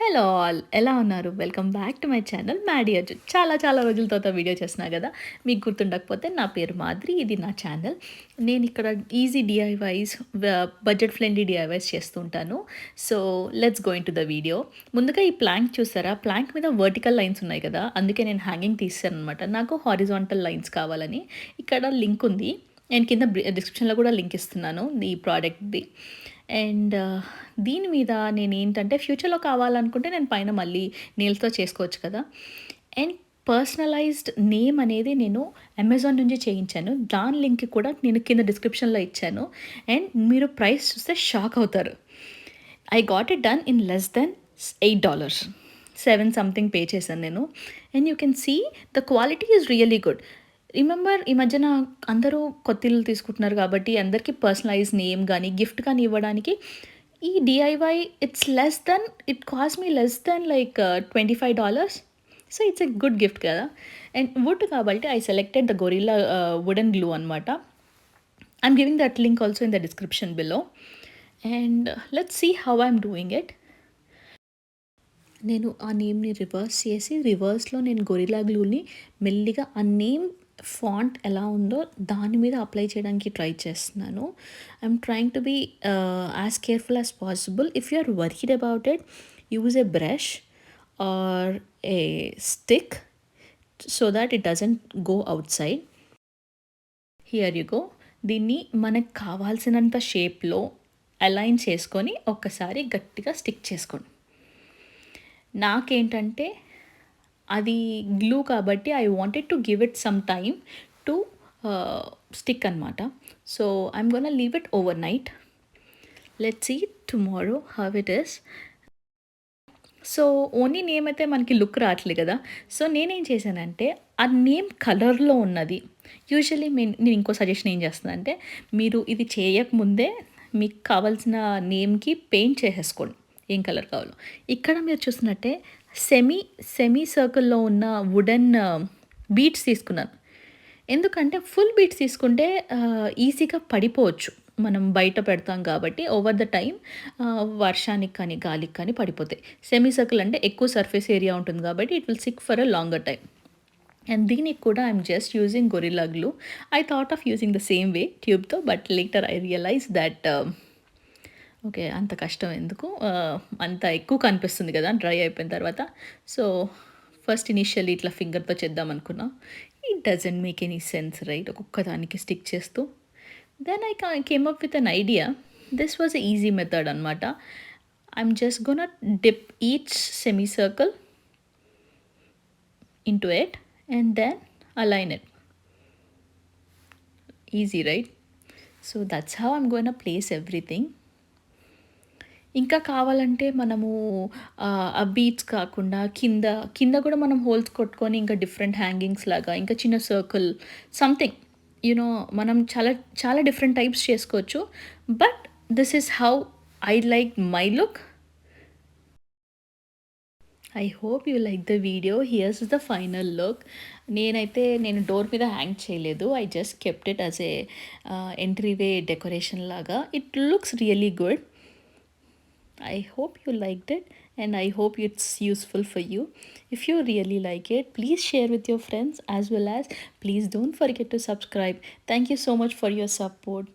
Hello all ఎలా ఉన్నారు? Welcome back to my channel MaddyAjuu. చాలా చాలా రోజుల తర్వాత వీడియో చేస్తున్నా కదా! మీకు గుర్తుండకపోతే నా పేరు మాధురి. ఇది నా ఛానల్. నేను ఇక్కడ ఈజీ డీఐవైస్ బడ్జెట్ ఫ్రెండ్లీ డీఐవైస్ చేస్తూ ఉంటాను. So let's go into the video. ముందుగా ఈ ప్లాంక్ చూసారా? ప్లాంక్ మీద వర్టికల్ లైన్స్ ఉన్నాయి కదా! అందుకే నేను హ్యాంగింగ్ తీసేసాననమాట. నాకు హారిజాంటల్ లైన్స్ కావాలని. ఇక్కడ లింక్ ఉంది. నేను కింద డిస్క్రిప్షన్లో కూడా లింక్ ఇస్తున్నాను ఈ ప్రోడక్ట్‌ది. అండ్ దీని మీద నేనేంటంటే ఫ్యూచర్‌లో కావాలనుకుంటే నేను పైన మళ్ళీ నెయిల్స్‌తో చేసుకోవచ్చు కదా! అండ్ పర్సనలైజ్డ్ నేమ్ అనేది నేను అమెజాన్ నుంచి చేయించాను. దాని లింక్ కూడా నేను కింద డిస్క్రిప్షన్‌లో ఇచ్చాను. అండ్ మీరు ప్రైస్ చూస్తే షాక్ అవుతారు. I got it done in less than $8. 7 something pay చేశాను నేను. And you can see the quality is really good. Remember ఈ మధ్యన అందరూ కొత్త ఇల్లు తీసుకుంటున్నారు కాబట్టి అందరికీ పర్సనలైజ్ నేమ్ గానీ, గిఫ్ట్ కానీ ఇవ్వడానికి ఈ DIY it cost me less than like $25. So it's a good gift కదా! అండ్ వుడ్ కాబట్టి I selected the gorilla wooden glue అనమాట. I'm giving that link also in the description below. And let's see how I'm doing it. నేను ఆ నేమ్‌ని reverse చేసి, రివర్స్‌లో నేను gorilla గ్లూని మెల్లిగా ఆ నేమ్ ఫాంట్ ఎలా ఉందో దాని మీద అప్లై చేయడానికి ట్రై చేస్తున్నాను. I'm trying to be as careful as possible. If you are worried about it, use a brush or a stick so that it doesn't go outside. Here you go. దీన్ని మనకు కావాల్సినంత షేప్‌లో align చేసుకొని ఒక్కసారి గట్టిగా stick చేసుకోండి. నాకేంటంటే అది గ్లూ కాబట్టి I wanted to give it some time to stick అనమాట. So I'm gonna leave it overnight. Let's see tomorrow how it is. So only name అయితే మనకి లుక్ రావట్లేదు కదా! సో నేనేం చేశానంటే ఆ నేమ్ కలర్‌లో ఉన్నది యూజువల్లీ నేను ఇంకో సజెషన్ ఏం చేస్తానంటే, మీరు ఇది చేయకముందే మీకు కావాల్సిన నేమ్‌కి పెయింట్ చేసేసుకోండి. ఏం కలర్ కావాలో. ఇక్కడ మీరు చూస్తున్నట్టే సెమీ సర్కిల్‌లో ఉన్న వుడెన్ బీడ్స్ తీసుకున్నాను. ఎందుకంటే ఫుల్ బీడ్స్ తీసుకుంటే ఈజీగా పడిపోవచ్చు. మనం బయట పెడతాం కాబట్టి ఓవర్ ద టైమ్ వర్షానికి కానీ, గాలికి కానీ పడిపోతాయి. సెమీ సర్కిల్ అంటే ఎక్కువ సర్ఫేస్ ఏరియా ఉంటుంది కాబట్టి it will stick for a longer time. And దీనికి కూడా I'm just using gorilla glue. I thought of using the same way ట్యూబ్‌తో, but later I realize that okay. అంత కష్టం ఎందుకు? అంత ఎక్కువ కనిపిస్తుంది కదా! డ్రై అయిపోయిన తర్వాత. సో, ఫస్ట్ ఇనీషియల్లీ ఇట్లా ఫింగర్‌తో చేద్దామనుకున్నా. It doesn't make any sense right? ఒక్కొక్క దానికి స్టిక్ చేస్తూ. Then I came up with an idea. This was a easy method అనమాట. I'm just gonna dip each semi circle into it and then align it. Easy right? So, that's how I'm gonna place everything. ఇంకా కావాలంటే మనము ఆ beads కాకుండా కింద కూడా మనం holes కొట్టుకొని ఇంకా డిఫరెంట్ హ్యాంగింగ్స్ లాగా ఇంకా చిన్న సర్కిల్ సంథింగ్ మనం చాలా చాలా డిఫరెంట్ టైప్స్ చేసుకోవచ్చు. But this is how I like my look. I hope you like the video. Here's the final look. నేను డోర్ మీద హ్యాంగ్ చేయలేదు. I just kept it as a entryway decoration లాగా. It looks really good. I hope you liked it and I hope it's useful for you. If you really like it, please share with your friends as well as please don't forget to subscribe. Thank you so much for your support.